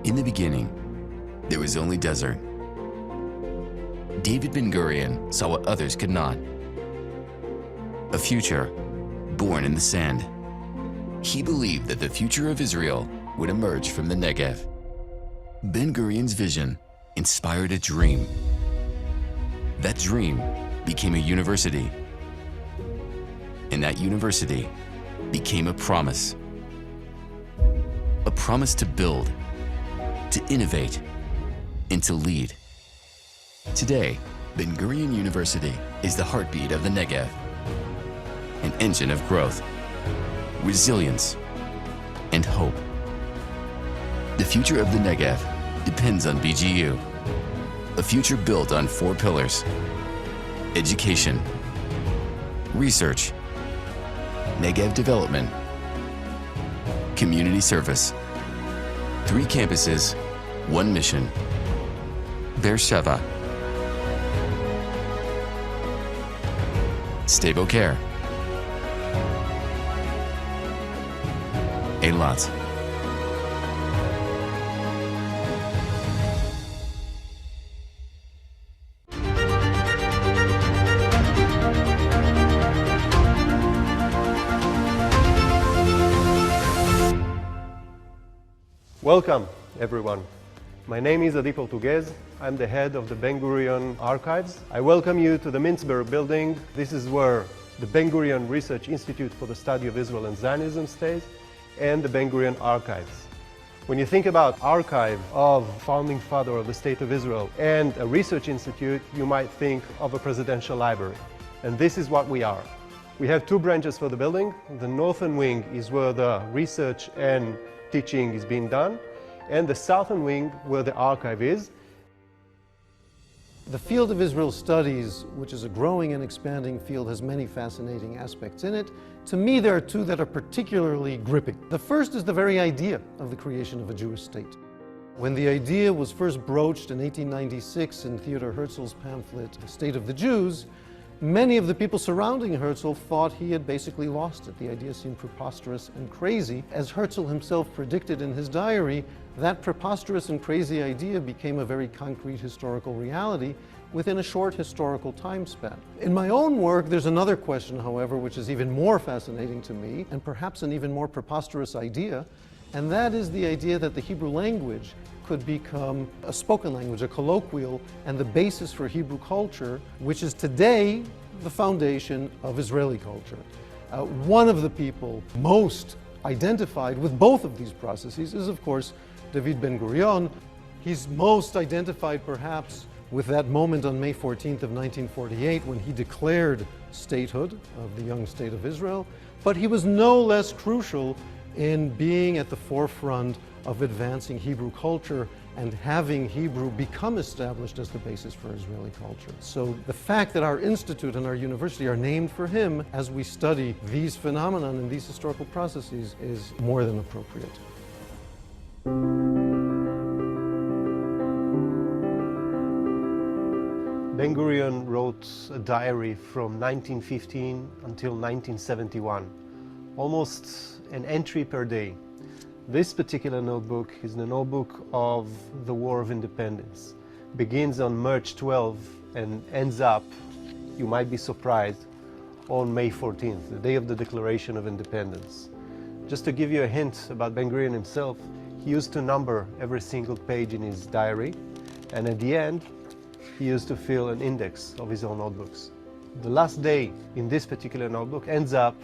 In the beginning, there was only desert. David Ben-Gurion saw what others could not. A future born in the sand. He believed that the future of Israel would emerge from the Negev. Ben-Gurion's vision inspired a dream. That dream became a university. And that university became a promise. A promise to build, to innovate, and to lead. Today, Ben-Gurion University is the heartbeat of the Negev, an engine of growth, resilience, and hope. The future of the Negev depends on BGU, a future built on 4 pillars: education, research, Negev development, community service. 3 campuses, 1 mission. Beersheva, Stable Care, Eilat. Welcome, everyone. My name is Adi Portugues. I'm the head of the Ben-Gurion Archives. I welcome you to the Mintzberg building. This is where the Ben-Gurion Research Institute for the Study of Israel and Zionism stays, and the Ben-Gurion Archives. When you think about archive of founding father of the State of Israel and a research institute, you might think of a presidential library. And this is what we are. We have 2 branches for the building. The northern wing is where the research and teaching is being done, and the southern wing where the archive is. The field of Israel studies, which is a growing and expanding field, has many fascinating aspects in it. To me, there are 2 that are particularly gripping. The first is the very idea of the creation of a Jewish state. When the idea was first broached in 1896 in Theodor Herzl's pamphlet, The State of the Jews, many of the people surrounding Herzl thought he had basically lost it. The idea seemed preposterous and crazy. As Herzl himself predicted in his diary, that preposterous and crazy idea became a very concrete historical reality within a short historical time span. In my own work, there's another question, however, which is even more fascinating to me, and perhaps an even more preposterous idea, and that is the idea that the Hebrew language could become a spoken language, a colloquial, and the basis for Hebrew culture, which is today the foundation of Israeli culture. One of the people most identified with both of these processes is, of course, David Ben-Gurion. He's most identified, perhaps, with that moment on May 14th of 1948 when he declared statehood of the young state of Israel, but he was no less crucial in being at the forefront of advancing Hebrew culture and having Hebrew become established as the basis for Israeli culture. So the fact that our institute and our university are named for him as we study these phenomena and these historical processes is more than appropriate. Ben-Gurion wrote a diary from 1915 until 1971, almost an entry per day. This particular notebook is the notebook of the War of Independence. Begins on March 12 and ends up, you might be surprised, on May 14th, the day of the Declaration of Independence. Just to give you a hint about Ben-Gurion himself, he used to number every single page in his diary, and at the end, he used to fill an index of his own notebooks. The last day in this particular notebook ends up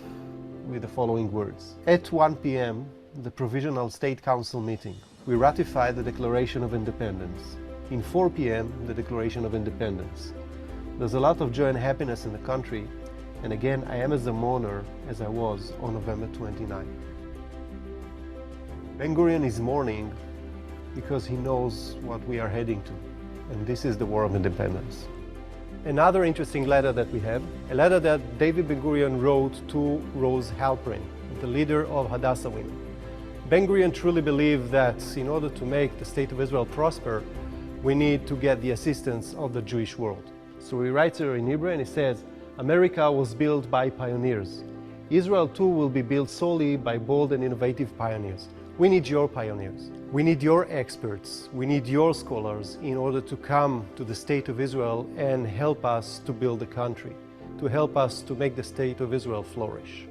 with the following words. At 1 p.m., the Provisional State Council meeting, we ratified the Declaration of Independence. In 4 p.m., the Declaration of Independence. There's a lot of joy and happiness in the country, and again, I am as a mourner as I was on November 29. Ben-Gurion is mourning because he knows what we are heading to, and this is the War of Independence. Another interesting letter that we have, a letter that David Ben-Gurion wrote to Rose Halperin, the leader of Hadassah Women. Ben-Gurion truly believed that in order to make the State of Israel prosper, we need to get the assistance of the Jewish world. So he writes her in Hebrew and he says, America was built by pioneers. Israel too will be built solely by bold and innovative pioneers. We need your pioneers. We need your experts. We need your scholars in order to come to the State of Israel and help us to build a country, to help us to make the State of Israel flourish.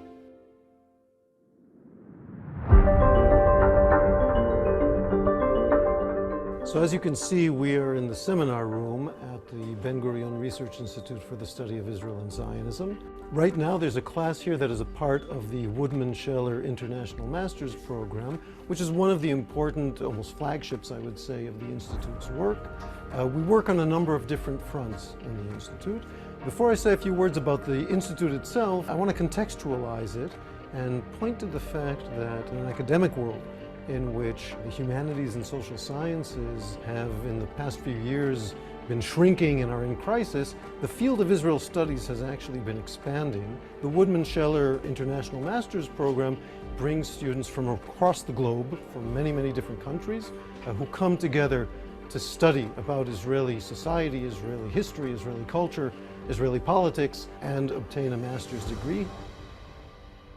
So as you can see, we are in the seminar room at the Ben-Gurion Research Institute for the Study of Israel and Zionism. Right now there's a class here that is a part of the Woodman-Scheller International Master's Program, which is one of the important, almost flagships, I would say, of the Institute's work. We work on a number of different fronts in the Institute. Before I say a few words about the Institute itself, I want to contextualize it and point to the fact that in an academic world, in which the humanities and social sciences have in the past few years been shrinking and are in crisis, the field of Israel studies has actually been expanding. The Woodman-Scheller International Master's Program brings students from across the globe, from many, many different countries, who come together to study about Israeli society, Israeli history, Israeli culture, Israeli politics, and obtain a master's degree.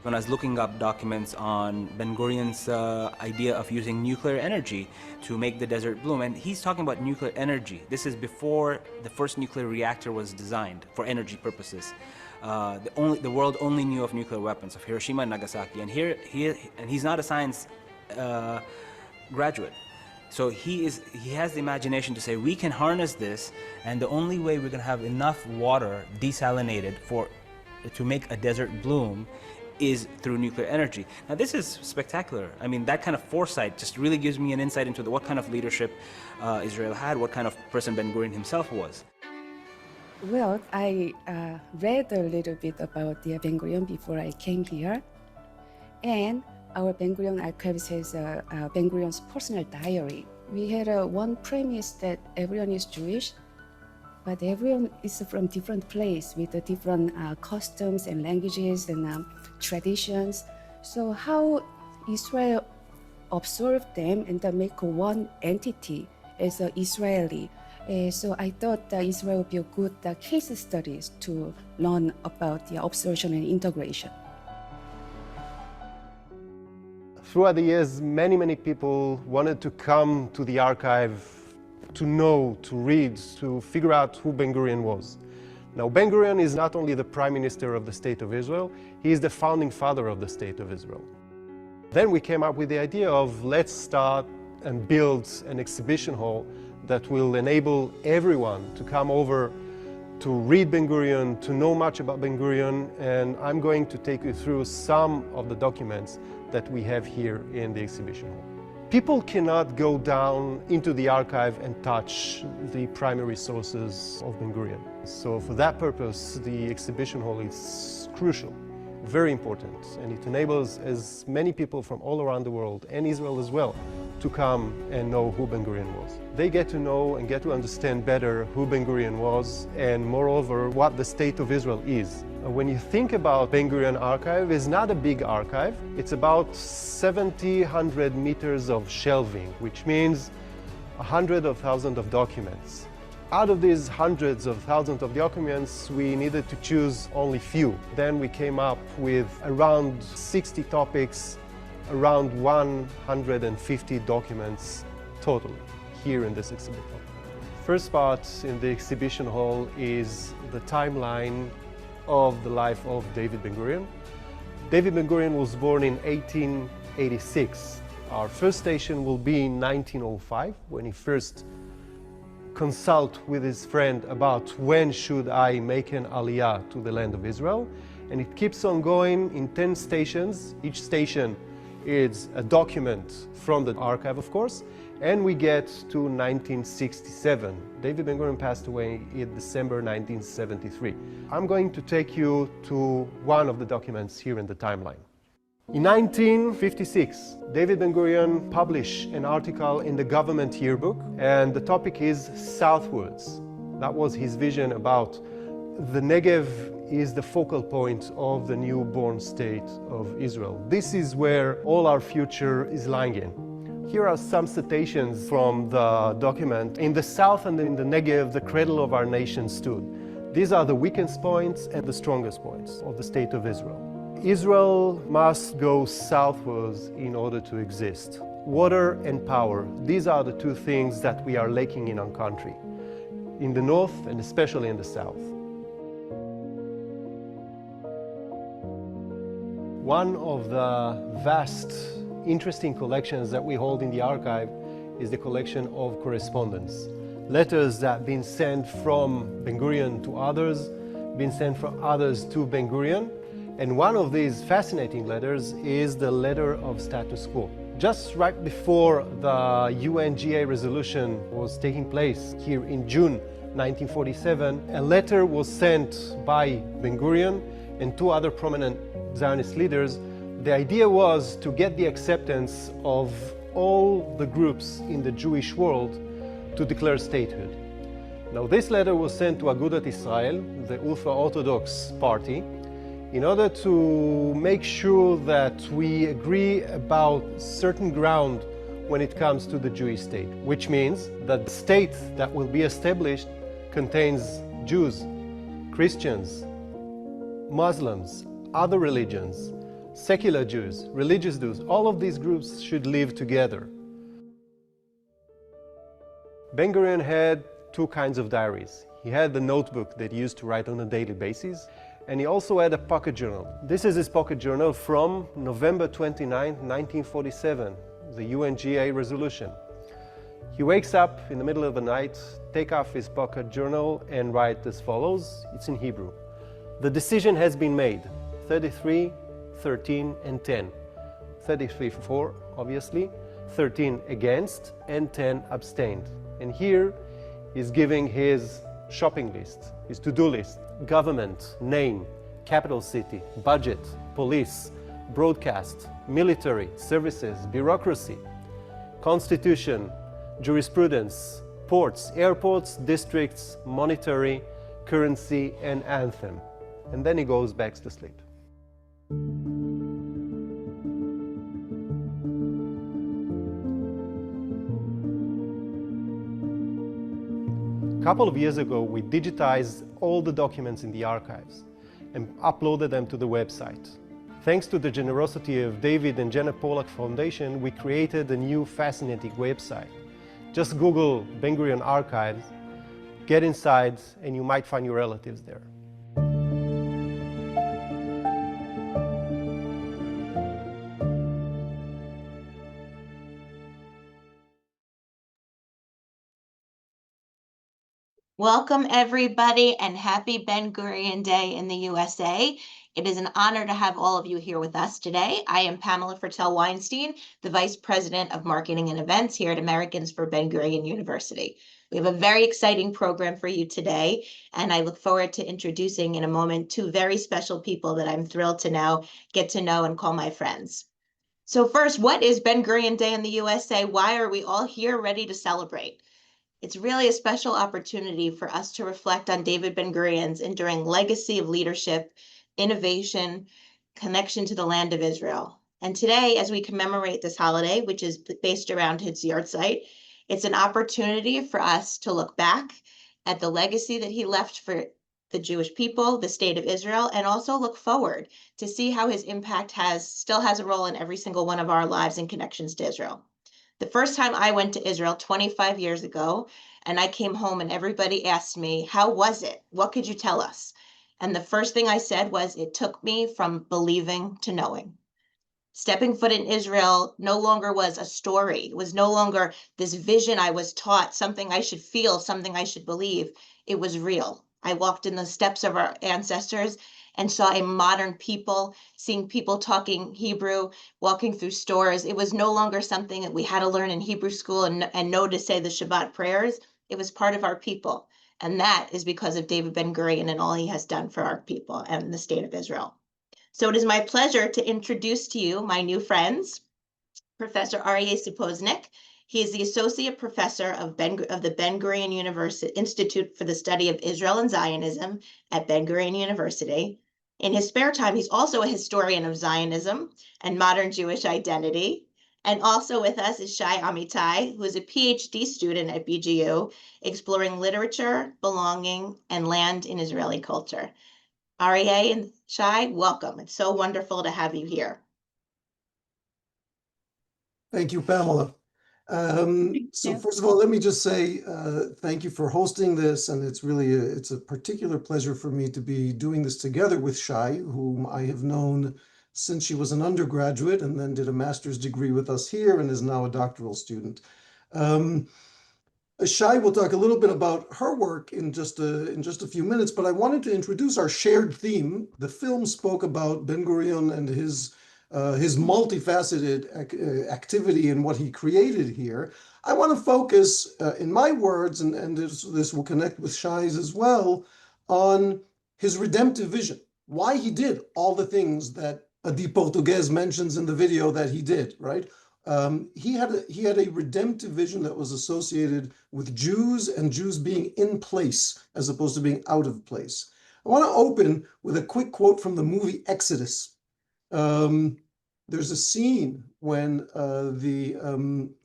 When I was looking up documents on Ben-Gurion's idea of using nuclear energy to make the desert bloom, and he's talking about nuclear energy. This is before the first nuclear reactor was designed for energy purposes. The world only knew of nuclear weapons, of Hiroshima and Nagasaki, and he's not a science graduate. So he has the imagination to say, we can harness this, and the only way we're going to have enough water desalinated to make a desert bloom is through nuclear energy. Now this is spectacular. I mean, that kind of foresight just really gives me an insight into what kind of leadership Israel had, what kind of person Ben-Gurion himself was. Well, I read a little bit about the Ben-Gurion before I came here, and our Ben-Gurion archives has Ben-Gurion's personal diary. We had one premise that everyone is Jewish, but everyone is from different place with the different customs and languages and traditions. So how Israel observe them and make one entity as an Israeli. So I thought that Israel would be a good case studies to learn about the observation and integration. Throughout the years, many people wanted to come to the archive to know, to read, to figure out who Ben-Gurion was. Now, Ben-Gurion is not only the Prime Minister of the State of Israel, he is the founding father of the State of Israel. Then we came up with the idea of let's start and build an exhibition hall that will enable everyone to come over to read Ben-Gurion, to know much about Ben-Gurion, and I'm going to take you through some of the documents that we have here in the exhibition hall. People cannot go down into the archive and touch the primary sources of Ben-Gurion. So for that purpose, the exhibition hall is crucial, very important, and it enables as many people from all around the world, and Israel as well, to come and know who Ben-Gurion was. They get to know and get to understand better who Ben-Gurion was, and moreover, what the State of Israel is. When you think about Ben-Gurion archive, it's not a big archive. It's about 100 meters of shelving, which means 100,000 of documents. Out of these hundreds of thousands of documents, we needed to choose only few. Then we came up with around 60 topics, around 150 documents total here in this exhibit hall. First part in the exhibition hall is the timeline of the life of David Ben-Gurion. David Ben-Gurion was born in 1886. Our first station will be in 1905, when he first consulted with his friend about when should I make an aliyah to the land of Israel. And it keeps on going in 10 stations. Each station is a document from the archive, of course, and we get to 1967. David Ben-Gurion passed away in December 1973. I'm going to take you to one of the documents here in the timeline. In 1956, David Ben-Gurion published an article in the government yearbook, and the topic is southwards. That was his vision about the Negev is the focal point of the newborn state of Israel. This is where all our future is lying in. Here are some citations from the document. In the south and in the Negev, the cradle of our nation stood. These are the weakest points and the strongest points of the state of Israel. Israel must go southwards in order to exist. Water and power, these are the two things that we are lacking in our country, in the north and especially in the south. One of the vast, interesting collections that we hold in the archive is the collection of correspondence. Letters that have been sent from Ben-Gurion to others, been sent from others to Ben-Gurion. And one of these fascinating letters is the letter of status quo. Just right before the UNGA resolution was taking place here in June 1947, a letter was sent by Ben-Gurion and two other prominent Zionist leaders. The idea was to get the acceptance of all the groups in the Jewish world to declare statehood. Now, this letter was sent to Agudat Israel, the ultra-Orthodox party, in order to make sure that we agree about certain ground when it comes to the Jewish state, which means that the state that will be established contains Jews, Christians, Muslims, other religions, secular Jews, religious Jews. All of these groups should live together. Ben-Gurion had two kinds of diaries. He had the notebook that he used to write on a daily basis, and he also had a pocket journal. This is his pocket journal from November 29, 1947, the UNGA resolution. He wakes up in the middle of the night, take off his pocket journal and write as follows. It's in Hebrew. The decision has been made. 33, 13, and 10. 33 for, obviously, 13 against, and 10 abstained. And here he's giving his shopping list, his to-do list, government, name, capital city, budget, police, broadcast, military, services, bureaucracy, constitution, jurisprudence, ports, airports, districts, monetary, currency, and anthem. And then he goes back to sleep. A couple of years ago, we digitized all the documents in the archives and uploaded them to the website. Thanks to the generosity of David and Jenna Pollack Foundation, we created a new fascinating website. Just Google Ben-Gurion Archives, get inside, and you might find your relatives there. Welcome, everybody, and happy Ben-Gurion Day in the USA. It is an honor to have all of you here with us today. I am Pamela Fertel-Weinstein, the Vice President of Marketing and Events here at Americans for Ben-Gurion University. We have a very exciting program for you today, and I look forward to introducing in a moment two very special people that I'm thrilled to now get to know and call my friends. So first, what is Ben-Gurion Day in the USA? Why are we all here ready to celebrate? It's really a special opportunity for us to reflect on David Ben-Gurion's enduring legacy of leadership, innovation, connection to the land of Israel. And today, as we commemorate this holiday, which is based around his yahrzeit, it's an opportunity for us to look back at the legacy that he left for the Jewish people, the state of Israel, and also look forward to see how his impact still has a role in every single one of our lives and connections to Israel. The first time I went to Israel 25 years ago, and I came home and everybody asked me, how was it? What could you tell us? And the first thing I said was, it took me from believing to knowing. Stepping foot in Israel no longer was a story. It was no longer this vision I was taught, something I should feel, something I should believe. It was real. I walked in the steps of our ancestors and saw a modern people, seeing people talking Hebrew, walking through stores. It was no longer something that we had to learn in Hebrew school and know to say the Shabbat prayers. It was part of our people. And that is because of David Ben-Gurion and all he has done for our people and the state of Israel. So it is my pleasure to introduce to you my new friends, Professor Arieh Saposnik. He is the Associate Professor of the Ben-Gurion University Institute for the Study of Israel and Zionism at Ben-Gurion University. In his spare time, he's also a historian of Zionism and modern Jewish identity. And also with us is Shai Amital, who is a PhD student at BGU, exploring literature, belonging, and land in Israeli culture. Arieh and Shai, welcome. It's so wonderful to have you here. Thank you, Pamela. So first of all, let me just say thank you for hosting this, and it's a particular pleasure for me to be doing this together with Shai, whom I have known since she was an undergraduate and then did a master's degree with us here and is now a doctoral student. Shai will talk a little bit about her work in just a few minutes, but I wanted to introduce our shared theme. The film spoke about Ben-Gurion and his multifaceted activity and what he created here. I want to focus, in my words, and this will connect with Shai's as well, on his redemptive vision, why he did all the things that Adi Portugues mentions in the video that he did, right? He had a redemptive vision that was associated with Jews and Jews being in place as opposed to being out of place. I want to open with a quick quote from the movie Exodus. There's a scene when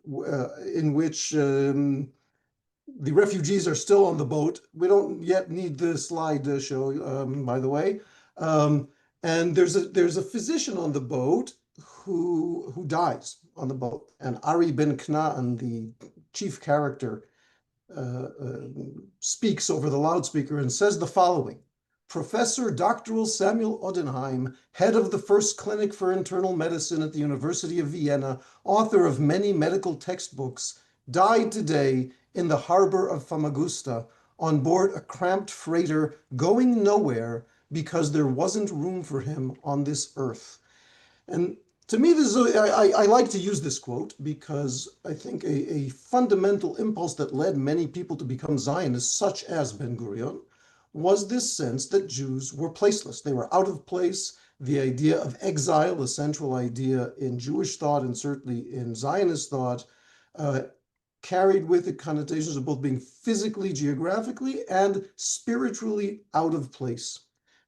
in which the refugees are still on the boat. We don't yet need the slide to show, by the way. And there's a physician on the boat who dies on the boat, and Ari Ben Knaan, the chief character, speaks over the loudspeaker and says the following: Professor Doctoral Samuel Odenheim, head of the first clinic for internal medicine at the University of Vienna, author of many medical textbooks, died today in the harbor of Famagusta on board a cramped freighter going nowhere because there wasn't room for him on this earth. And to me, I like to use this quote because I think a fundamental impulse that led many people to become Zionists, such as Ben-Gurion, was this sense that Jews were placeless. They were out of place. The idea of exile, a central idea in Jewish thought and certainly in Zionist thought, carried with it connotations of both being physically, geographically, and spiritually out of place.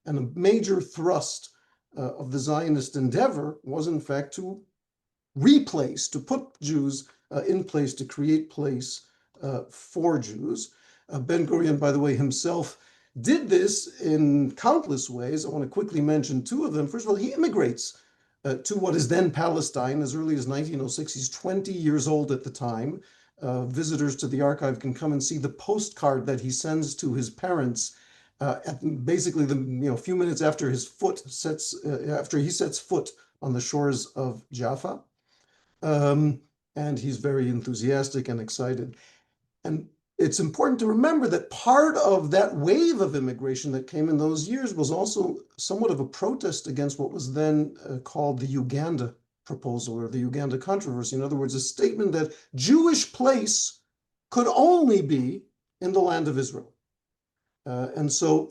And a major thrust of the Zionist endeavor was, in fact, to replace, to put Jews in place, to create place for Jews. Ben-Gurion, by the way, himself did this in countless ways. I want to quickly mention two of them. First of all, he immigrates to what is then Palestine as early as 1906. He's 20 years old at the time. Visitors to the archive can come and see the postcard that he sends to his parents basically the few minutes after he sets foot on the shores of Jaffa. And he's very enthusiastic and excited. And it's important to remember that part of that wave of immigration that came in those years was also somewhat of a protest against what was then called the Uganda proposal or the Uganda controversy. In other words, a statement that Jewish place could only be in the land of Israel. And so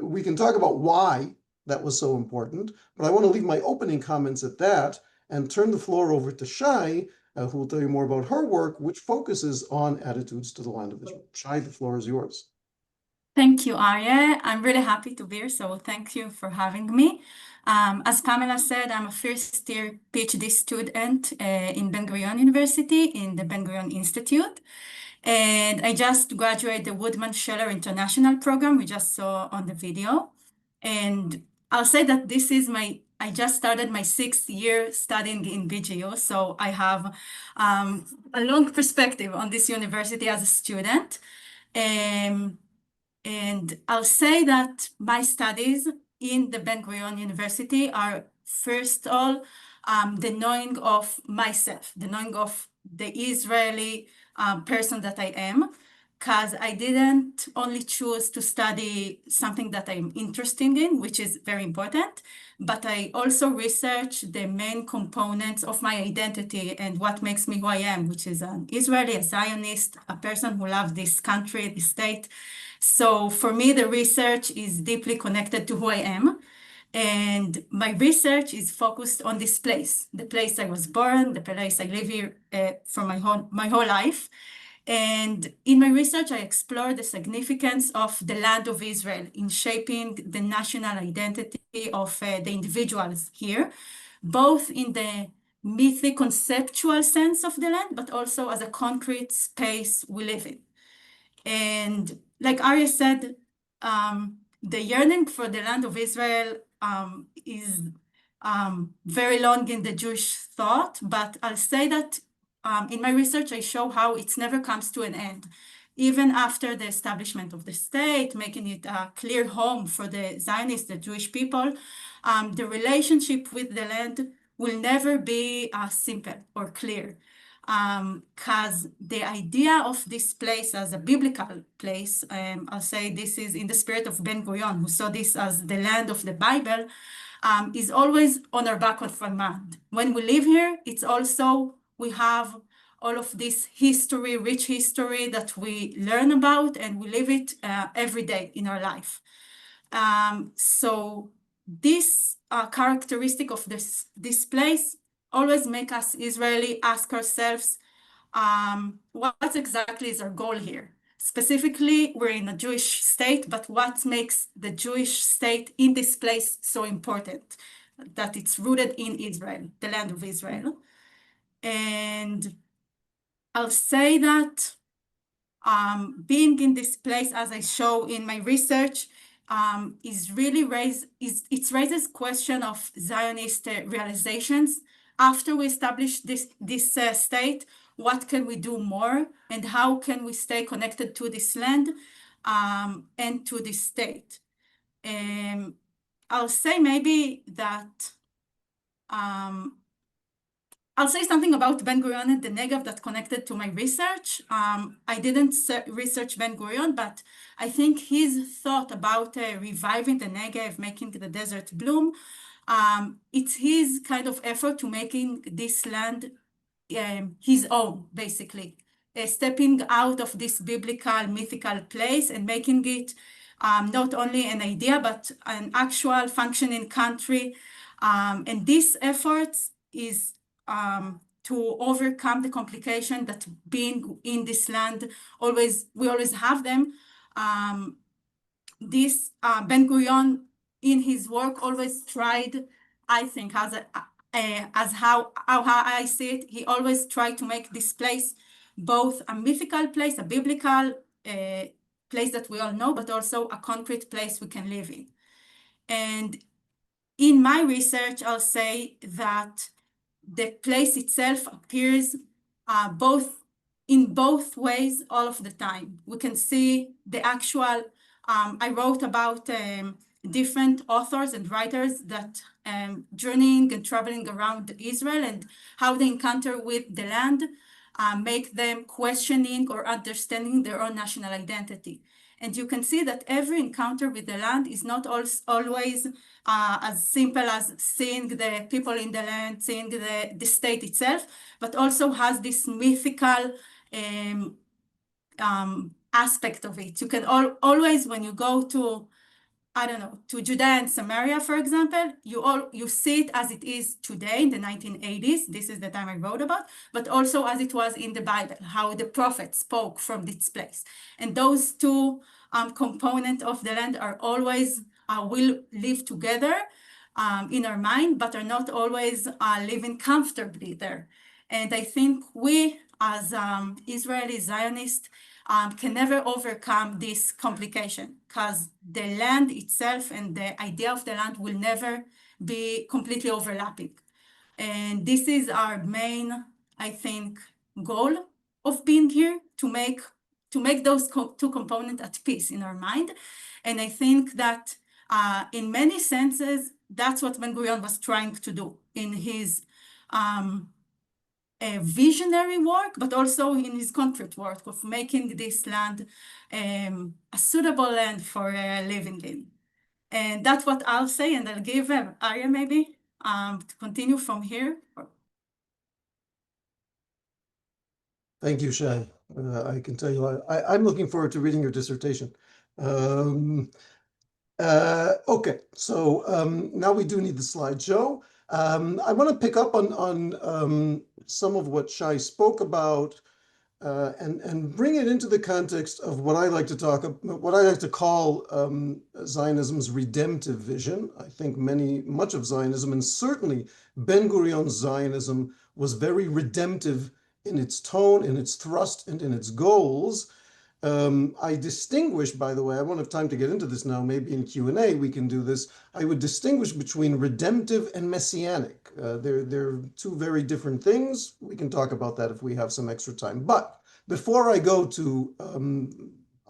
we can talk about why that was so important, but I want to leave my opening comments at that and turn the floor over to Shai, who will tell you more about her work, which focuses on attitudes to the land of Israel. Shai, the floor is yours. Thank you, Arieh. I'm really happy to be here, so thank you for having me. As Pamela said, I'm a first-year PhD student in Ben-Gurion University in the Ben-Gurion Institute. And I just graduated the Woodman Scheller International Program we just saw on the video. And I'll say that this is I just started my 6th year studying in BGU, so I have a long perspective on this university as a student. And I'll say that my studies in the Ben-Gurion University are, first of all, the knowing of myself, the knowing of the Israeli person that I am, because I didn't only choose to study something that I'm interested in, which is very important, but I also researched the main components of my identity and what makes me who I am, which is an Israeli, a Zionist, a person who loves this country, this state. So for me, the research is deeply connected to who I am. And my research is focused on this place, the place I was born, the place I live here for my whole life. And in my research, I explore the significance of the land of Israel in shaping the national identity of the individuals here, both in the mythic conceptual sense of the land, but also as a concrete space we live in. And like Arieh said, the yearning for the land of Israel is very long in the Jewish thought, but I'll say that in my research, I show how it never comes to an end. Even after the establishment of the state, making it a clear home for the Zionists, the Jewish people, the relationship with the land will never be simple or clear. Because the idea of this place as a biblical place, I'll say this is in the spirit of Ben-Gurion, who saw this as the land of the Bible, is always on our back of our mind. When we live here, it's also, we have all of this history, rich history that we learn about, and we live it every day in our life. So this characteristic of this place always make us Israeli ask ourselves, what exactly is our goal here? Specifically, we're in a Jewish state, but what makes the Jewish state in this place so important? That it's rooted in Israel, the land of Israel. And I'll say that being in this place, as I show in my research, is really it raises question of Zionist realizations. After we establish this state, what can we do more, and how can we stay connected to this land and to this state? I'll say maybe that I'll say something about Ben-Gurion and the Negev that connected to my research. I didn't research Ben-Gurion, but I think his thought about reviving the Negev, making the desert bloom, it's his kind of effort to making this land his own, basically. Stepping out of this biblical, mythical place and making it not only an idea, but an actual functioning country. And this effort is to overcome the complication that being in this land, we always have them. This Ben-Gurion in his work always tried, I think, as how I see it, he always tried to make this place both a mythical place, a biblical place that we all know, but also a concrete place we can live in. And in my research, I'll say that the place itself appears in both ways all of the time. We can see the actual, I wrote about different authors and writers that journeying and traveling around Israel and how they encounter with the land make them questioning or understanding their own national identity. And you can see that every encounter with the land is not always as simple as seeing the people in the land, seeing the state itself, but also has this mythical aspect of it. You can always, when you go to, I don't know, to Judea and Samaria, for example, you see it as it is today in the 1980s. This is the time I wrote about, but also as it was in the Bible, how the prophets spoke from this place. And those two components of the land are always, will live together in our mind, but are not always living comfortably there. And I think we, as Israeli Zionists, can never overcome this complication because the land itself and the idea of the land will never be completely overlapping. And this is our main, I think, goal of being here, to make those two components at peace in our mind. And I think that in many senses, that's what Ben-Gurion was trying to do in his visionary work, but also in his concrete work of making this land a suitable land for living in. And that's what I'll say, and I'll give Arieh maybe to continue from here. Thank you, Shai. I can tell you, I'm looking forward to reading your dissertation. Okay, so now we do need the slideshow. I want to pick up on some of what Shai spoke about and bring it into the context of what I like to call Zionism's redemptive vision. I think much of Zionism, and certainly Ben-Gurion's Zionism, was very redemptive in its tone, in its thrust, and in its goals. I distinguish, by the way, I won't have time to get into this now, maybe in Q&A we can do this. I would distinguish between redemptive and messianic. They're two very different things. We can talk about that if we have some extra time. But before I go to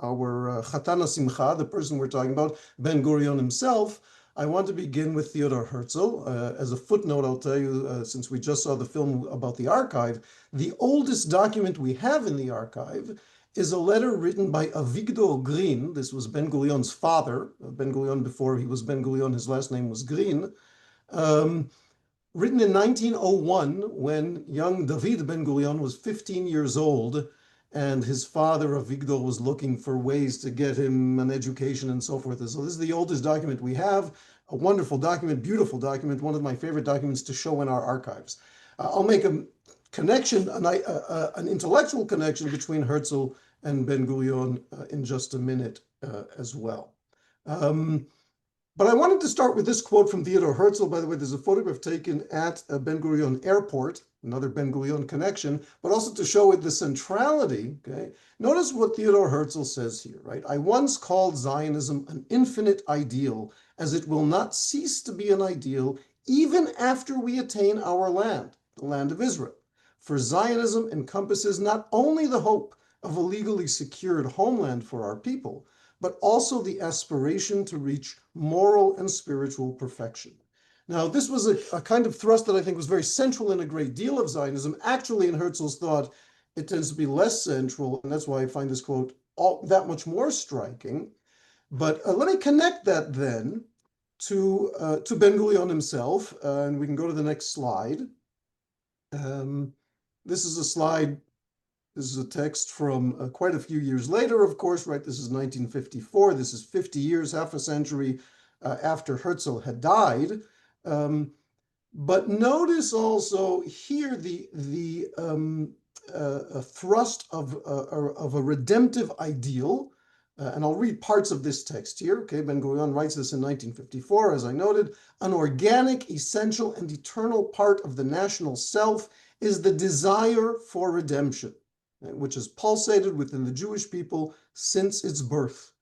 our Chatana Simcha, the person we're talking about, Ben-Gurion himself, I want to begin with Theodor Herzl. As a footnote, I'll tell you, since we just saw the film about the archive, the oldest document we have in the archive is a letter written by Avigdor Green. This was Ben-Gurion's father. Ben-Gurion, before he was Ben-Gurion, his last name was Green. Written in 1901, when young David Ben-Gurion was 15 years old, and his father, Avigdor, was looking for ways to get him an education and so forth. So this is the oldest document we have, a wonderful document, beautiful document, one of my favorite documents to show in our archives. I'll make a connection, an intellectual connection between Herzl and Ben-Gurion in just a minute as well. But I wanted to start with this quote from Theodor Herzl. By the way, there's a photograph taken at Ben-Gurion Airport, another Ben-Gurion connection, but also to show it the centrality, okay? Notice what Theodor Herzl says here, right? I once called Zionism an infinite ideal, as it will not cease to be an ideal even after we attain our land, the land of Israel. For Zionism encompasses not only the hope of a legally secured homeland for our people, but also the aspiration to reach moral and spiritual perfection. Now, this was a kind of thrust that I think was very central in a great deal of Zionism. Actually, in Herzl's thought, it tends to be less central, and that's why I find this quote that much more striking. But let me connect that then to Ben-Gurion himself, and we can go to the next slide. This is a slide. This is a text from quite a few years later, of course, right? This is 1954. This is 50 years, half a century after Herzl had died. But notice also here the thrust of a redemptive ideal. And I'll read parts of this text here. Okay, Ben-Gurion writes this in 1954, as I noted. An organic, essential, and eternal part of the national self is the desire for redemption, which has pulsated within the Jewish people since its birth.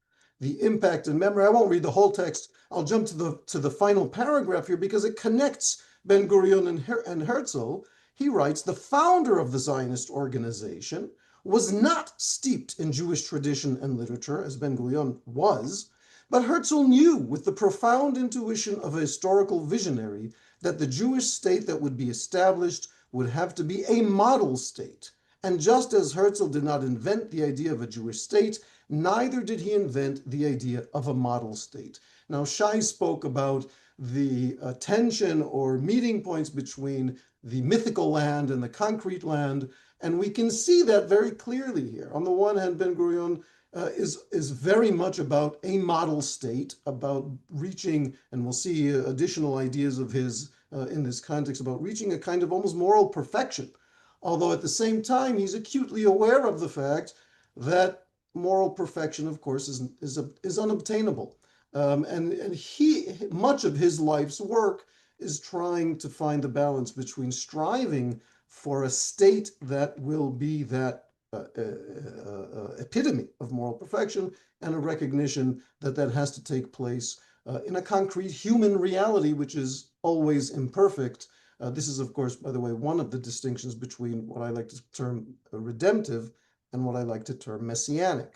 The impact and memory, I won't read the whole text. I'll jump to the final paragraph here because it connects Ben-Gurion and Herzl. He writes, the founder of the Zionist organization was not steeped in Jewish tradition and literature, as Ben-Gurion was, but Herzl knew with the profound intuition of a historical visionary that the Jewish state that would be established would have to be a model state. And just as Herzl did not invent the idea of a Jewish state, neither did he invent the idea of a model state. Now, Shai spoke about the tension or meeting points between the mythical land and the concrete land, and we can see that very clearly here. On the one hand, Ben-Gurion is very much about a model state, about reaching, and we'll see additional ideas of his in this context, about reaching a kind of almost moral perfection. Although at the same time, he's acutely aware of the fact that moral perfection, of course, is unobtainable. And much of his life's work is trying to find the balance between striving for a state that will be that epitome of moral perfection and a recognition that that has to take place in a concrete human reality, which is always imperfect. This is, of course, by the way, one of the distinctions between what I like to term redemptive and what I like to term messianic.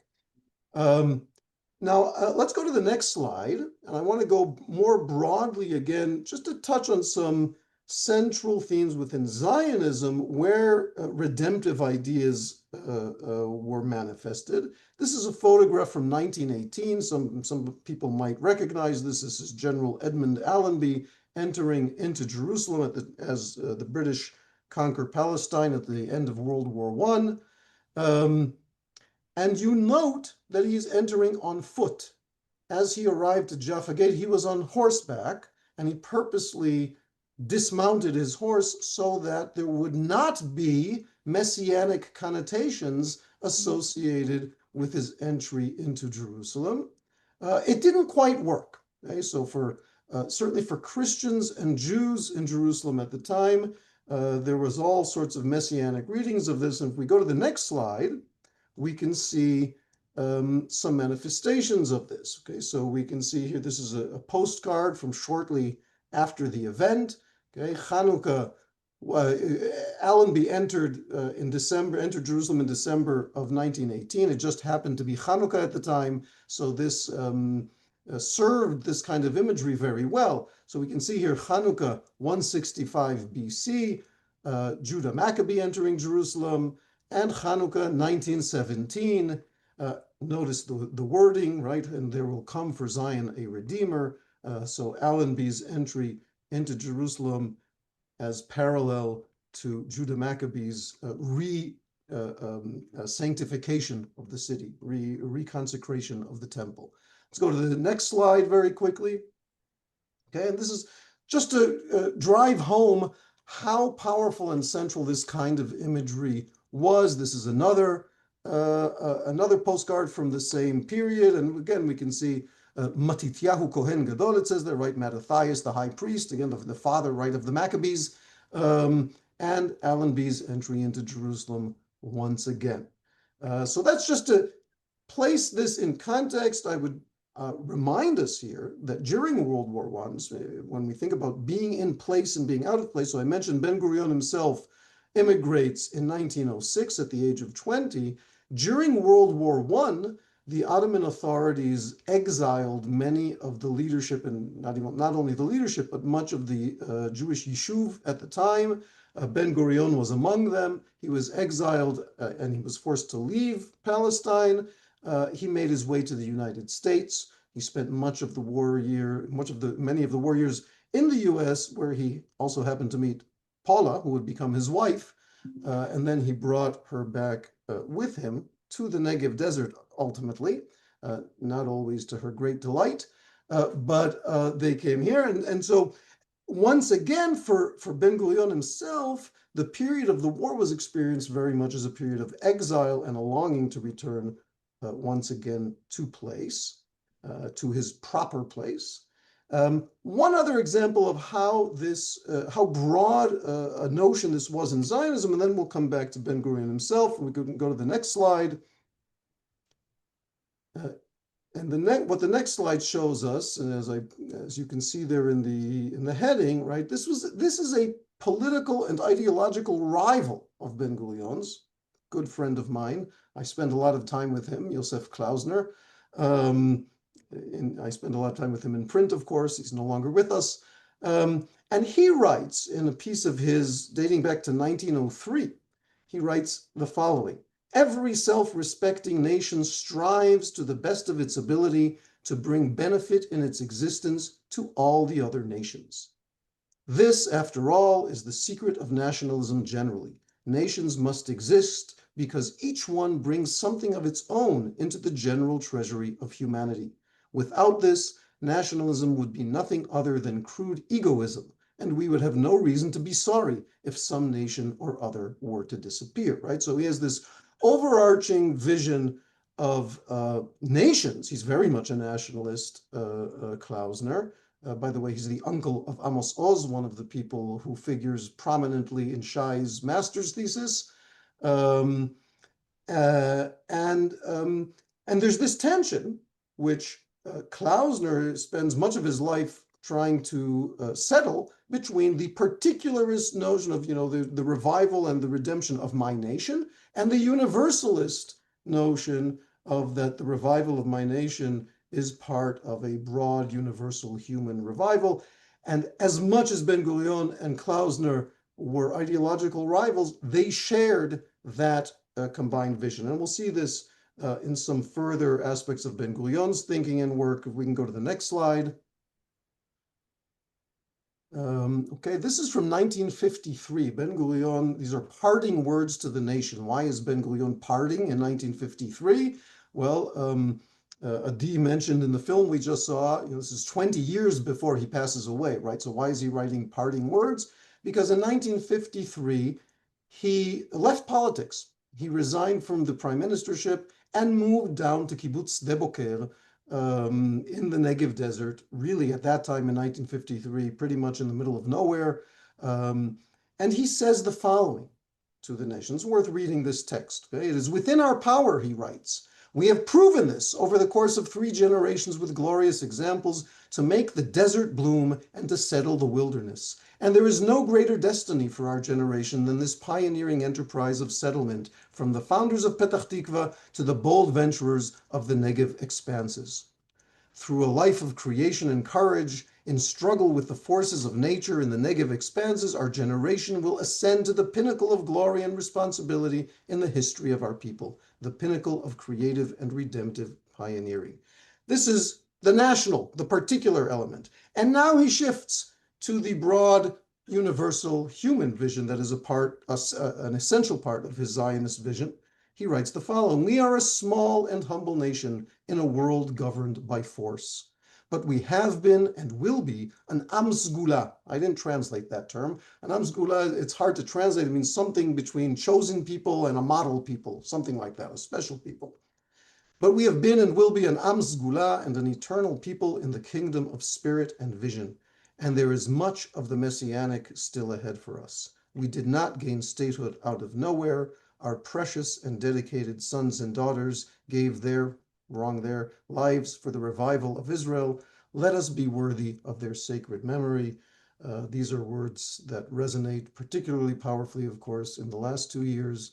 Now, let's go to the next slide. And I want to go more broadly again, just to touch on some central themes within Zionism where redemptive ideas were manifested. This is a photograph from 1918. Some people might recognize this. This is General Edmund Allenby entering into Jerusalem as the British conquer Palestine at the end of World War I. And you note that he's entering on foot. As he arrived at Jaffa Gate, he was on horseback, and he purposely dismounted his horse so that there would not be messianic connotations associated with his entry into Jerusalem. It didn't quite work. Okay? So certainly for Christians and Jews in Jerusalem at the time, there was all sorts of messianic readings of this. And if we go to the next slide, we can see some manifestations of this. Okay, so we can see here, this is a postcard from shortly after the event. Okay, Hanukkah, Allenby entered Jerusalem in December of 1918. It just happened to be Hanukkah at the time, so this served this kind of imagery very well. So we can see here Hanukkah 165 BC, Judah Maccabee entering Jerusalem, and Hanukkah 1917. Notice the wording, right? And there will come for Zion a Redeemer. So Allenby's entry into Jerusalem as parallel to Judah Maccabee's sanctification of the city, reconsecration of the temple. Let's go to the next slide very quickly. Okay, and this is just to drive home how powerful and central this kind of imagery was. This is another postcard from the same period, and again we can see Matityahu Kohen Gadol, it says there, right? Mattathias, the high priest, again the father, right, of the Maccabees, and Allenby's entry into Jerusalem once again. So that's just to place this in context. I would remind us here that during World War I, when we think about being in place and being out of place, so I mentioned Ben-Gurion himself immigrates in 1906 at the age of 20. During World War I, the Ottoman authorities exiled many of the leadership, and not only the leadership, but much of the Jewish yishuv at the time. Ben-Gurion was among them. He was exiled and he was forced to leave Palestine. He made his way to the United States. He spent many of the war years in the US, where he also happened to meet Paula, who would become his wife, and then he brought her back with him to the Negev desert, ultimately, not always to her great delight, but they came here. And so once again, for Ben-Gurion himself, the period of the war was experienced very much as a period of exile and a longing to return once again to place, to his proper place. One other example of how broad a notion this was in Zionism, and then we'll come back to Ben-Gurion himself. We can go to the next slide. What the next slide shows us, and as you can see there in the heading, right? This is a political and ideological rival of Ben-Gurion's, good friend of mine. I spent a lot of time with him, Yosef Klausner. I spent a lot of time with him in print, of course. He's no longer with us. And he writes in a piece of his dating back to 1903, he writes the following: "Every self-respecting nation strives to the best of its ability to bring benefit in its existence to all the other nations. This, after all, is the secret of nationalism generally. Nations must exist because each one brings something of its own into the general treasury of humanity. Without this, nationalism would be nothing other than crude egoism, and we would have no reason to be sorry if some nation or other were to disappear," right? So he has this overarching vision of nations. He's very much a nationalist, Klausner. By the way, he's the uncle of Amos Oz, one of the people who figures prominently in Shai's master's thesis. And there's this tension, which Klausner spends much of his life trying to settle, between the particularist notion of, the revival and the redemption of my nation, and the universalist notion of that the revival of my nation is part of a broad universal human revival. And as much as Ben-Gurion and Klausner were ideological rivals, they shared that combined vision. And we'll see this in some further aspects of Ben-Gurion's thinking and work. If we can go to the next slide. Okay, this is from 1953. Ben-Gurion, these are parting words to the nation. Why is Ben-Gurion parting in 1953? Well, Adi mentioned in the film we just saw, this is 20 years before he passes away, right? So why is he writing parting words? Because in 1953, he left politics. He resigned from the prime ministership and moved down to Kibbutz Sde Boker, in the Negev desert, really at that time in 1953, pretty much in the middle of nowhere. And he says the following to the nation. It's worth reading this text. Okay? "It is within our power," he writes, We have proven this over the course of 3 generations with glorious examples to make the desert bloom and to settle the wilderness. And there is no greater destiny for our generation than this pioneering enterprise of settlement, from the founders of Petach Tikva to the bold venturers of the Negev expanses. Through a life of creation and courage, in struggle with the forces of nature in the Negev expanses, our generation will ascend to the pinnacle of glory and responsibility in the history of our people, the pinnacle of creative and redemptive pioneering. This is the national, the particular element. And now he shifts to the broad, universal human vision that is an essential part of his Zionist vision. He writes the following: "We are a small and humble nation in a world governed by force. But we have been and will be an Am Sgula." I didn't translate that term. An Am Sgula, it's hard to translate. It means something between chosen people and a model people, something like that, a special people. "But we have been and will be an Am Sgula and an eternal people in the kingdom of spirit and vision. And there is much of the Messianic still ahead for us. We did not gain statehood out of nowhere. Our precious and dedicated sons and daughters gave their lives for the revival of Israel. Let us be worthy of their sacred memory." These are words that resonate particularly powerfully, of course, in the last 2 years.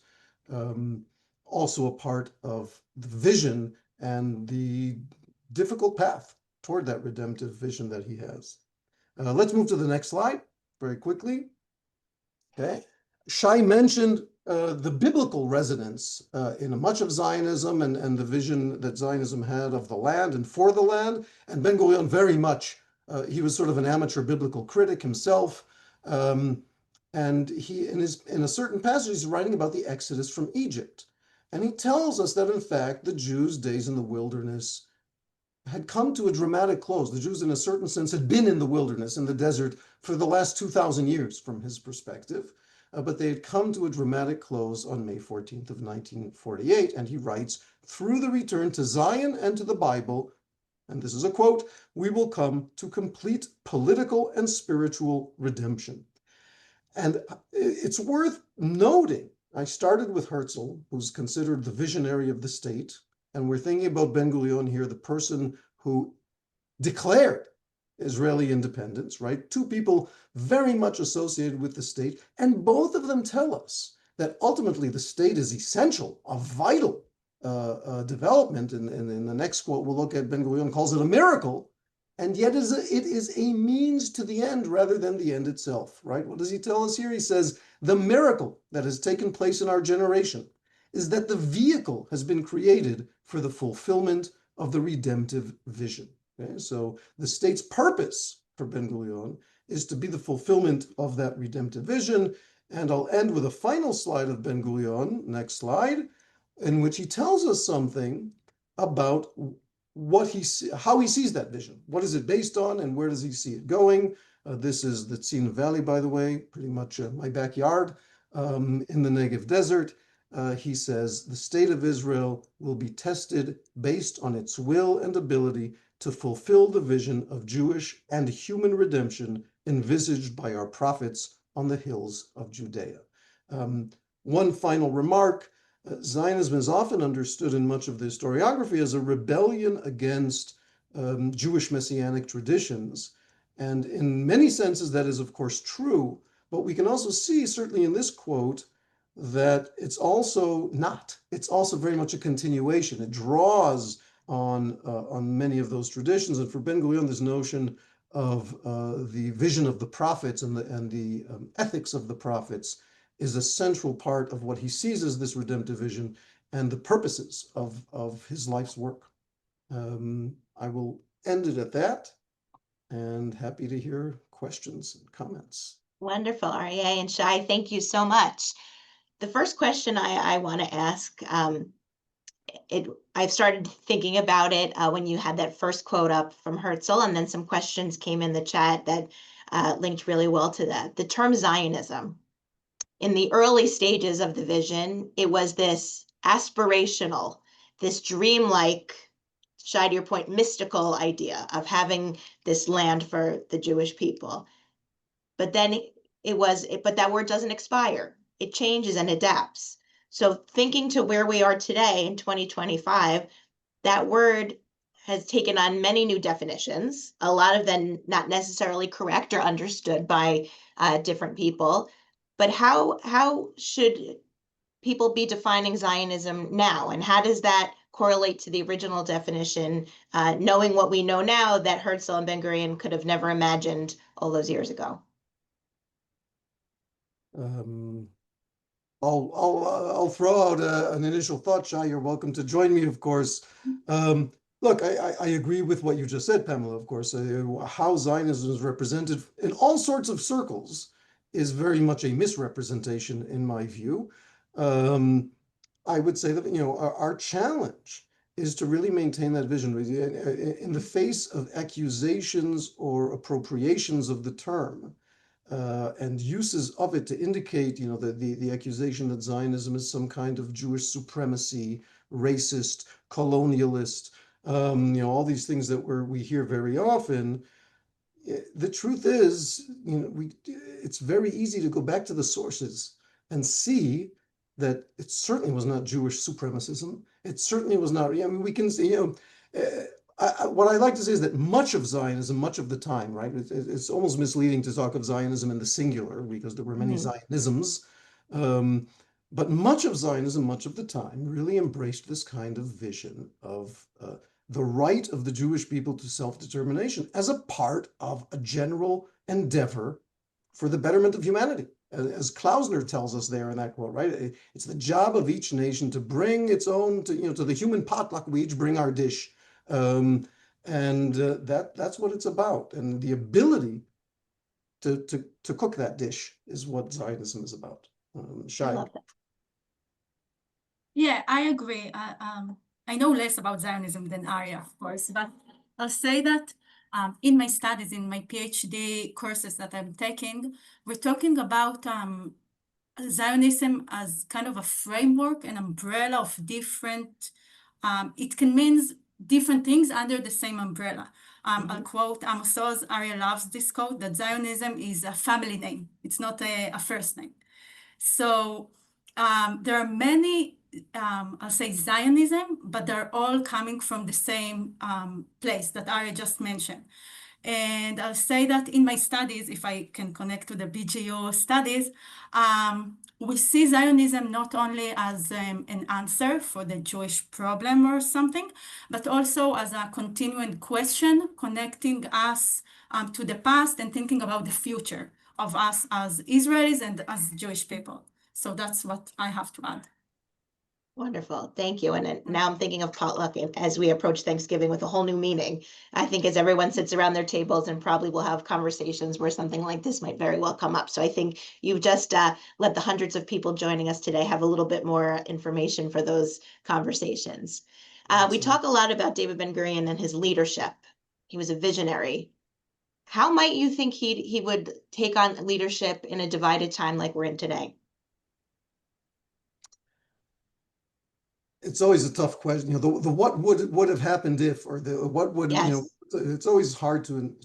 Also a part of the vision and the difficult path toward that redemptive vision that he has. Let's move to the next slide very quickly. Okay. Shai mentioned the biblical resonance in much of Zionism and the vision that Zionism had of the land and for the land. And Ben-Gurion very much, he was sort of an amateur biblical critic himself. And he, in a certain passage, he's writing about the Exodus from Egypt. And he tells us that, in fact, the Jews' days in the wilderness had come to a dramatic close. The Jews, in a certain sense, had been in the wilderness, in the desert, for the last 2,000 years, from his perspective. But they had come to a dramatic close on May 14th of 1948. And he writes, "Through the return to Zion and to the Bible," and this is a quote, "we will come to complete political and spiritual redemption." And it's worth noting, I started with Herzl, who's considered the visionary of the state. And we're thinking about Ben-Gurion here, the person who declared Israeli independence, right? 2 people very much associated with the state. And both of them tell us that ultimately the state is essential, a vital development. And in the next quote we'll look at, Ben-Gurion calls it a miracle. And yet it is a means to the end rather than the end itself, right? What does he tell us here? He says, "The miracle that has taken place in our generation is that the vehicle has been created for the fulfillment of the redemptive vision." Okay? So the state's purpose for Ben-Gurion is to be the fulfillment of that redemptive vision. And I'll end with a final slide of Ben-Gurion, next slide, in which he tells us something about how he sees that vision. What is it based on and where does he see it going? This is the Tzina Valley, by the way, pretty much my backyard in the Negev desert. He says, "The state of Israel will be tested based on its will and ability to fulfill the vision of Jewish and human redemption envisaged by our prophets on the hills of Judea." One final remark, Zionism is often understood in much of the historiography as a rebellion against Jewish messianic traditions. And in many senses, that is, of course, true. But we can also see, certainly in this quote, that it's also not. It's also very much a continuation. It draws on many of those traditions. And for Ben-Gurion, this notion of the vision of the prophets and the ethics of the prophets is a central part of what he sees as this redemptive vision and the purposes of his life's work. I will end it at that, and happy to hear questions and comments. Wonderful, Arieh and Shai, thank you so much. The first question I want to ask, I've started thinking about it when you had that first quote up from Herzl, and then some questions came in the chat that linked really well to that. The term Zionism. In the early stages of the vision, it was this aspirational, this dreamlike, Shai, to your point, mystical idea of having this land for the Jewish people. But then but that word doesn't expire. It changes and adapts. So thinking to where we are today in 2025, that word has taken on many new definitions, a lot of them not necessarily correct or understood by different people. But how should people be defining Zionism now? And how does that correlate to the original definition, knowing what we know now that Herzl and Ben-Gurion could have never imagined all those years ago? I'll throw out an initial thought, Shai. You're welcome to join me, of course. Look, I agree with what you just said, Pamela, of course. How Zionism is represented in all sorts of circles is very much a misrepresentation, in my view. I would say that, our challenge is to really maintain that vision. In the face of accusations or appropriations of the term, and uses of it to indicate, the accusation that Zionism is some kind of Jewish supremacy, racist, colonialist, all these things that we hear very often. The truth is, it's very easy to go back to the sources and see that it certainly was not Jewish supremacism. It certainly was not. We can see, what I like to say is that much of Zionism, much of the time, right? It's almost misleading to talk of Zionism in the singular because there were many Zionisms. But much of Zionism, much of the time, really embraced this kind of vision of the right of the Jewish people to self-determination as a part of a general endeavor for the betterment of humanity. As Klausner tells us there in that quote, right? It's the job of each nation to bring its own, to the human potluck, we each bring our dish. That's what it's about. And the ability to cook that dish is what Zionism is about. Shai. I love that. Yeah, I agree. I know less about Zionism than Arieh, of course, but I'll say that in my studies, in my PhD courses that I'm taking, we're talking about Zionism as kind of a framework, an umbrella of different, it can mean different things under the same umbrella. I'll quote Amos Oz. Arieh loves this quote, that Zionism is a family name. It's not a first name. So there are many, I'll say Zionism, but they're all coming from the same place that Arieh just mentioned. And I'll say that in my studies, if I can connect to the BGO studies, we see Zionism not only as an answer for the Jewish problem or something, but also as a continuing question connecting us to the past and thinking about the future of us as Israelis and as Jewish people. So that's what I have to add. Wonderful. Thank you. And now I'm thinking of potluck as we approach Thanksgiving with a whole new meaning. I think as everyone sits around their tables and probably will have conversations where something like this might very well come up. So I think you've just let the hundreds of people joining us today have a little bit more information for those conversations. We talk a lot about David Ben-Gurion and his leadership. He was a visionary. How might you think he would take on leadership in a divided time like we're in today? It's always a tough question. The what would have happened if, or the what would, it's always hard to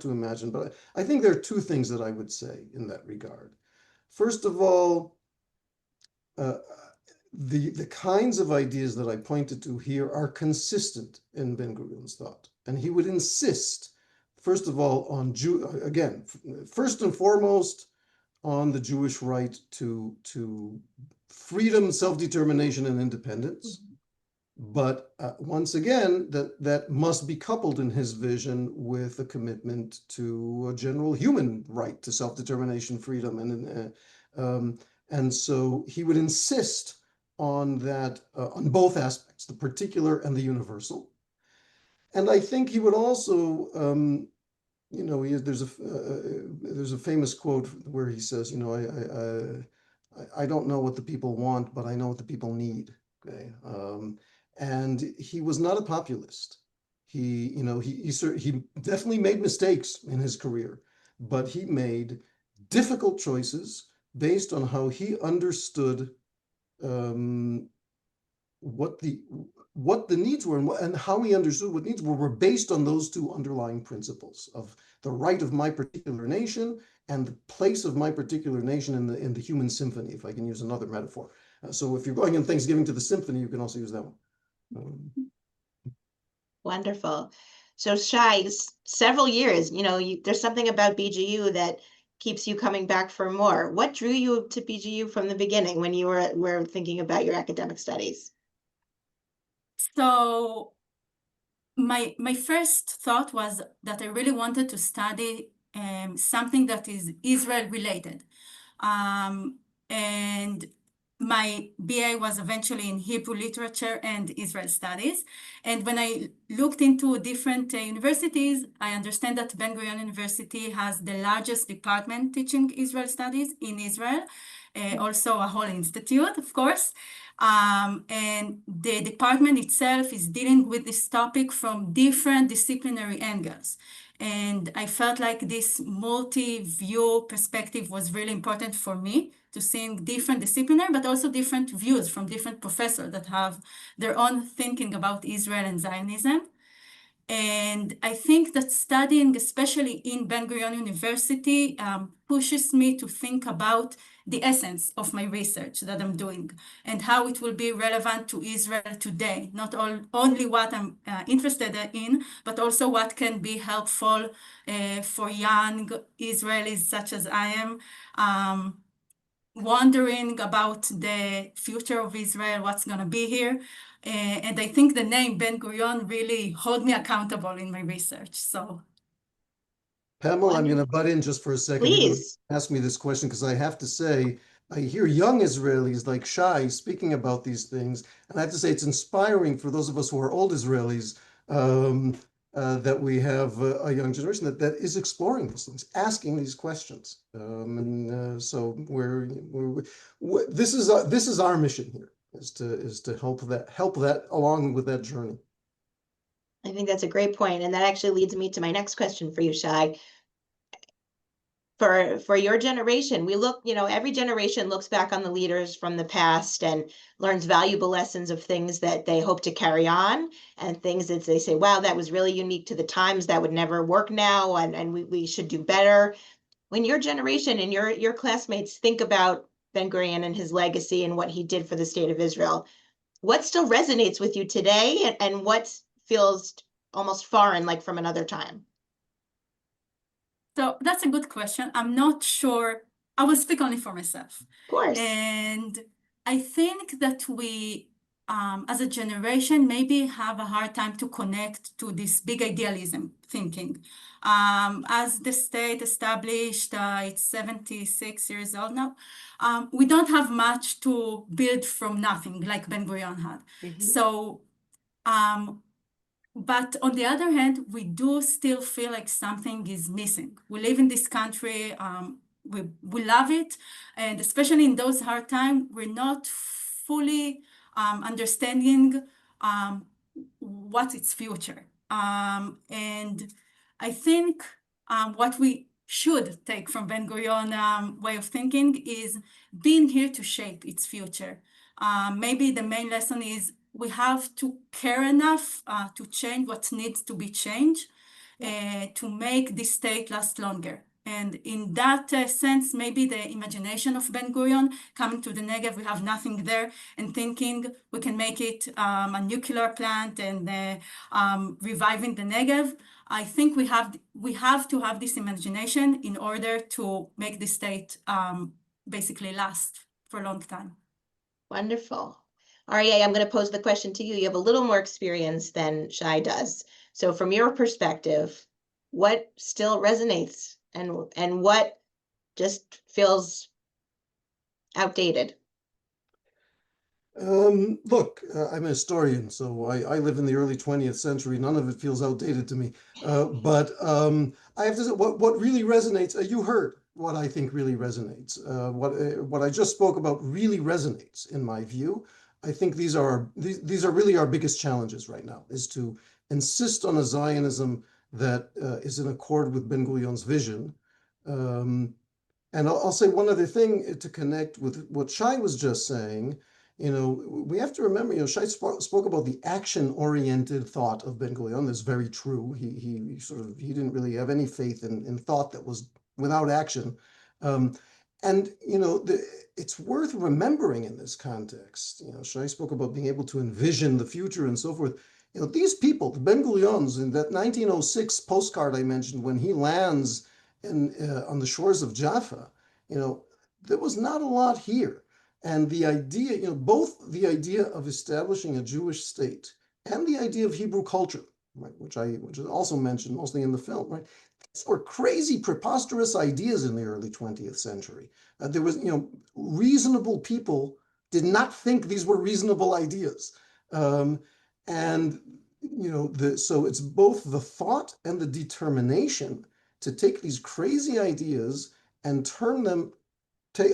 imagine. But I think there are two things that I would say in that regard. First of all, the kinds of ideas that I pointed to here are consistent in Ben-Gurion's thought. And he would insist, first of all, on first and foremost, on the Jewish right to freedom, self-determination, and independence. But once again, that must be coupled in his vision with a commitment to a general human right to self-determination, freedom, and so he would insist on that, on both aspects, the particular and the universal. And I think he would also, there's a famous quote where he says, I don't know what the people want, but I know what the people need. Okay, and he was not a populist. He definitely made mistakes in his career, but he made difficult choices based on how he understood what the needs were and how he understood what needs were based on those two underlying principles of the right of my particular nation and the place of my particular nation in the human symphony, if I can use another metaphor. So if you're going in Thanksgiving to the symphony, you can also use that one. Wonderful. So Shai, several years, there's something about BGU that keeps you coming back for more. What drew you to BGU from the beginning when you were thinking about your academic studies? So my first thought was that I really wanted to study something that is Israel related. And my BA was eventually in Hebrew literature and Israel studies. And when I looked into different universities, I understand that Ben-Gurion University has the largest department teaching Israel studies in Israel, also a whole institute, of course. And the department itself is dealing with this topic from different disciplinary angles. And I felt like this multi-view perspective was really important for me to seeing different disciplinary, but also different views from different professors that have their own thinking about Israel and Zionism. And I think that studying, especially in Ben-Gurion University, pushes me to think about the essence of my research that I'm doing and how it will be relevant to Israel today. Not only what I'm interested in, but also what can be helpful for young Israelis such as I am, wondering about the future of Israel, what's going to be here. And I think the name Ben-Gurion really hold me accountable in my research. So, Pamela, I'm going to butt in just for a second. Please. Ask me this question because I have to say, I hear young Israelis like Shai speaking about these things, and I have to say it's inspiring for those of us who are old Israelis that we have a young generation that is exploring these things, asking these questions. So this is our mission here, is to help that along with that journey. I think that's a great point, and that actually leads me to my next question for you, Shai. For your generation, we look, every generation looks back on the leaders from the past and learns valuable lessons of things that they hope to carry on and things that they say, wow, that was really unique to the times, that would never work now, and we should do better. When your generation and your classmates think about Ben-Gurion and his legacy and what he did for the state of Israel, what still resonates with you today and what feels almost foreign, like from another time? So that's a good question. I'm not sure. I will speak only for myself. Of course. And I think that we, as a generation, maybe have a hard time to connect to this big idealism thinking. As the state established, it's 76 years old now. We don't have much to build from nothing like Ben-Gurion had. So, but on the other hand, we do still feel like something is missing. We live in this country, we love it, and especially in those hard times, we're not fully understanding what's its future. And I think what we should take from Ben-Gurion way of thinking is being here to shape its future. Maybe the main lesson is we have to care enough to change what needs to be changed to make this state last longer. And in that sense, maybe the imagination of Ben-Gurion coming to the Negev, we have nothing there, and thinking we can make it a nuclear plant and reviving the Negev. I think we have to have this imagination in order to make the state basically last for a long time. Wonderful. Arieh, I'm going to pose the question to you. You have a little more experience than Shai does. So from your perspective, what still resonates and what just feels outdated? Look, I'm a historian, so I live in the early 20th century. None of it feels outdated to me. But I have to say, what really resonates, you heard what I think really resonates. What I just spoke about really resonates, in my view. I think these are really our biggest challenges right now, is to insist on a Zionism that is in accord with Ben-Gurion's vision. And I'll say one other thing to connect with what Shai was just saying. We have to remember, Shai spoke about the action-oriented thought of Ben-Gurion. That's very true. He didn't really have any faith in thought that was without action. And, it's worth remembering in this context. Shai spoke about being able to envision the future and so forth. These people, the Ben-Gurions, in that 1906 postcard I mentioned, when he lands on the shores of Jaffa, there was not a lot here. And the idea, both the idea of establishing a Jewish state and the idea of Hebrew culture, right, which is also mentioned mostly in the film, right? These were crazy, preposterous ideas in the early 20th century. There was, reasonable people did not think these were reasonable ideas. And, so it's both the thought and the determination to take these crazy ideas and turn them,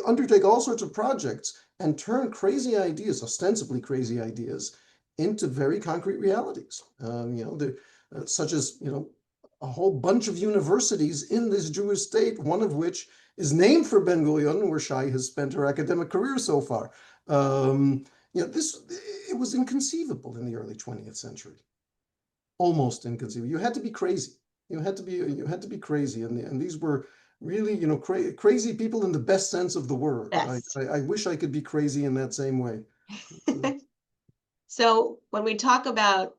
undertake all sorts of projects and turn crazy ideas, ostensibly crazy ideas, into very concrete realities. Such as, a whole bunch of universities in this Jewish state, one of which is named for Ben-Gurion, where Shai has spent her academic career so far. It was inconceivable in the early 20th century. Almost inconceivable. You had to be crazy. You had to be crazy. And these were really, crazy people in the best sense of the word. Yes. I wish I could be crazy in that same way. So when we talk about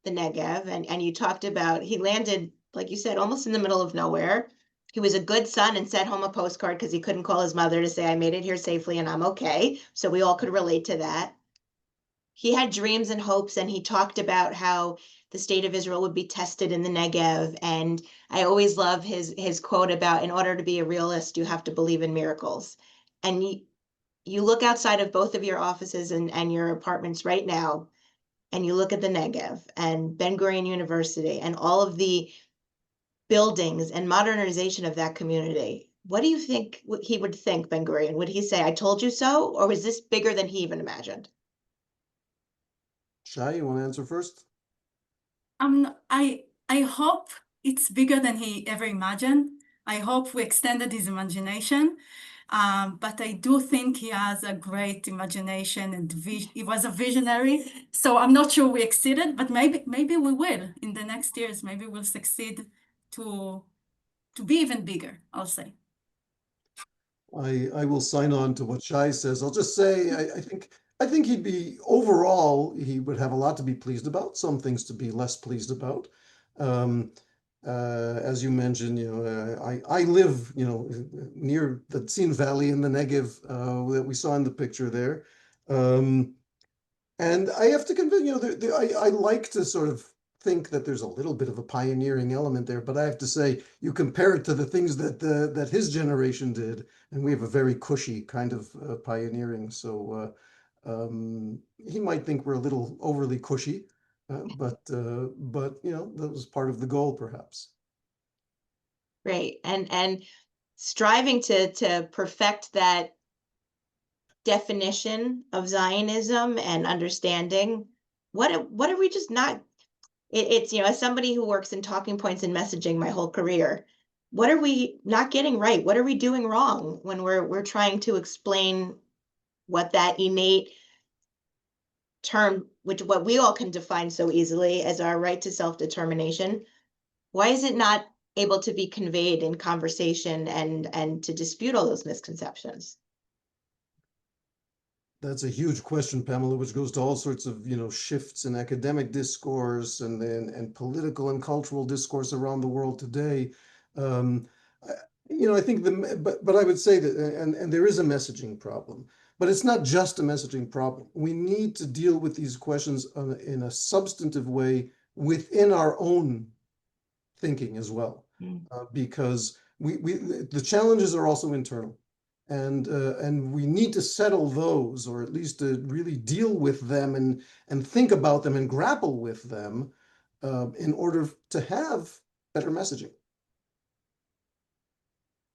the Negev, and you talked about, he landed, like you said, almost in the middle of nowhere. He was a good son and sent home a postcard because he couldn't call his mother to say, I made it here safely and I'm okay. So we all could relate to that. He had dreams and hopes, and he talked about how the state of Israel would be tested in the Negev. And I always love his quote about, in order to be a realist, you have to believe in miracles. And you look outside of both of your offices and your apartments right now, and you look at the Negev and Ben-Gurion University and all of the buildings and modernization of that community. What do you think he would think, Ben-Gurion? Would he say, I told you so? Or was this bigger than he even imagined? Shai, you want to answer first? I hope it's bigger than he ever imagined. I hope we extended his imagination. But I do think he has a great imagination, and he was a visionary. So I'm not sure we exceeded, but maybe we will in the next years. Maybe we'll succeed to be even bigger, I'll say. I will sign on to what Shai says. I'll just say I think he'd be, overall, he would have a lot to be pleased about, some things to be less pleased about. As you mentioned, I live, near the Tzin Valley in the Negev that we saw in the picture there. And I have to convince, I like to sort of think that there's a little bit of a pioneering element there, but I have to say, you compare it to the things that his generation did, and we have a very cushy kind of pioneering. So he might think we're a little overly cushy, but that was part of the goal, perhaps. Right. And striving to perfect that definition of Zionism and understanding what are we just not, it's, as somebody who works in talking points and messaging my whole career, what are we not getting right? What are we doing wrong when we're trying to explain what that innate term, what we all can define so easily as our right to self-determination? Why is it not able to be conveyed in conversation and to dispute all those misconceptions? That's a huge question, Pamela, which goes to all sorts of, shifts in academic discourse and political and cultural discourse around the world today. I think but I would say that, and there is a messaging problem, but it's not just a messaging problem. We need to deal with these questions in a substantive way within our own thinking as well, because the challenges are also internal. And we need to settle those, or at least to really deal with them and think about them and grapple with them in order to have better messaging.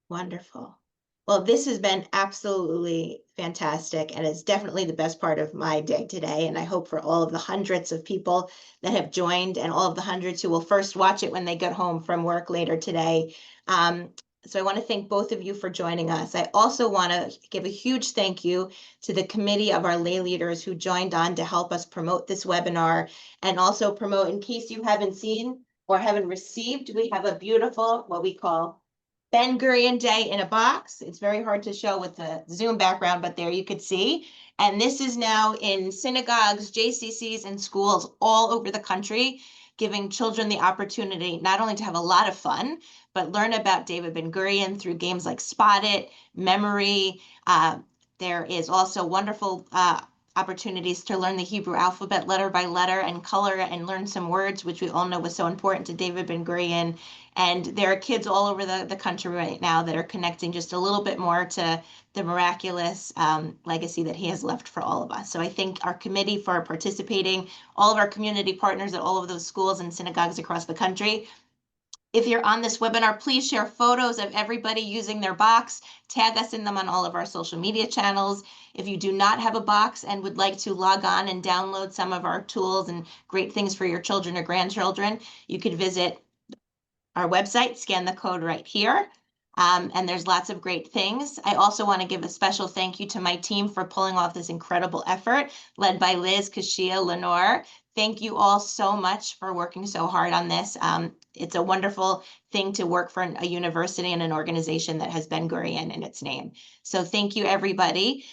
Wonderful. Well, this has been absolutely fantastic, and it's definitely the best part of my day today. And I hope for all of the hundreds of people that have joined and all of the hundreds who will first watch it when they get home from work later today. So I want to thank both of you for joining us. I also want to give a huge thank you to the committee of our lay leaders who joined on to help us promote this webinar, and also promote, in case you haven't seen or haven't received, we have a beautiful, what we call Ben-Gurion Day in a box. It's very hard to show with the Zoom background, but there you could see. And this is now in synagogues, JCCs, and schools all over the country, giving children the opportunity not only to have a lot of fun, but learn about David Ben-Gurion through games like Spot It, Memory. There is also wonderful opportunities to learn the Hebrew alphabet letter by letter and color and learn some words, which we all know was so important to David Ben-Gurion. And there are kids all over the country right now that are connecting just a little bit more to the miraculous legacy that he has left for all of us. So I thank our committee for participating, all of our community partners at all of those schools and synagogues across the country. If you're on this webinar, please share photos of everybody using their box. Tag us in them on all of our social media channels. If you do not have a box and would like to log on and download some of our tools and great things for your children or grandchildren, you could visit our website, scan the code right here. And there's lots of great things. I also want to give a special thank you to my team for pulling off this incredible effort, led by Liz, Kashia, Lenore. Thank you all so much for working so hard on this. It's a wonderful thing to work for a university and an organization that has Ben-Gurion in its name. So thank you, everybody.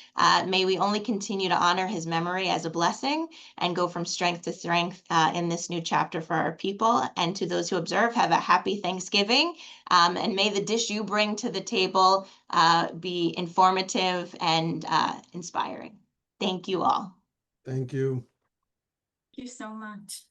May we only continue to honor his memory as a blessing and go from strength to strength in this new chapter for our people. And to those who observe, have a happy Thanksgiving. And may the dish you bring to the table be informative and inspiring. Thank you all. Thank you. Thank you so much.